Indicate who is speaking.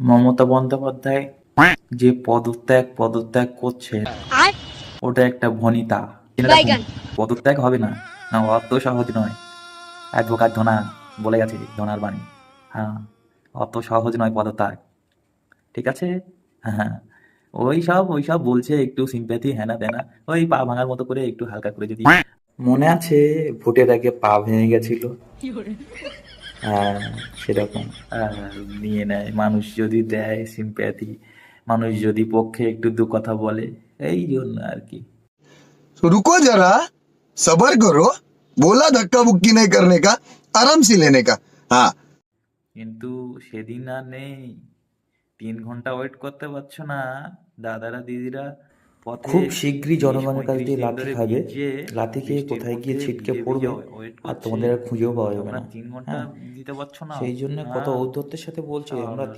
Speaker 1: মমতা বন্দ্যোপাধ্যায় যে পদত্যাগ করছে, ওটা একটা ভনিতা। এরকম পদত্যাগ হবে না, না, অত সহজ নয়। অ্যাডভোকেট ধনা বলে গেছে, ধনার বাণী। হ্যাঁ, অত সহজ নয় পদত্যাগ, ঠিক আছে? হ্যাঁ, ওই সব বলছে একটু সিম্প্যাথি হ্যানা ত্যানা, ওই পা ভাঙার মতো করে একটু হালকা করে যদি মনে আছে ভোটের আগে পা ভেঙে গেছিল, হ্যাঁ, সেরকম নিয়ে নেয় মানুষ, যদি দেয় সিম্প্যাথি, মানুষ যদি পক্ষে একটু দু কথা বলে, এই জন্য আর কি।
Speaker 2: तो रुको जरा, सबर करो। बोला धक्का बुक्की नहीं करने का, आराम से लेने का। हाँ।
Speaker 1: কিন্তু সেদিন আর নেই, 3 ঘন্টা ওয়েট করতে পারছো না দাদারা দিদিরা, পথে
Speaker 3: খুব শীঘ্রই জনগণের কাছ
Speaker 1: 30-35
Speaker 3: দিয়ে
Speaker 1: দিন
Speaker 3: লাথি
Speaker 1: ধরে
Speaker 3: খাবে,
Speaker 1: ভিজে
Speaker 3: লাথি খেয়ে
Speaker 1: বৃষ্টির
Speaker 3: কোথায় গিয়ে
Speaker 1: মধ্যে
Speaker 3: ছিটকে
Speaker 1: ভিজে
Speaker 3: পড়বে
Speaker 1: ওয়েট
Speaker 3: আর
Speaker 1: করছে,
Speaker 3: তোমাদের আর খুঁজেও পাওয়া যাবে
Speaker 1: তোমরা
Speaker 3: না।
Speaker 1: 3 ঘন্টা
Speaker 3: হ্যাঁ,
Speaker 1: দিতে পারছো না?
Speaker 3: সেই জন্য কত
Speaker 1: হ্যাঁ,
Speaker 3: ঔদ্ধত্যের সাথে বলছে আমরা
Speaker 1: আর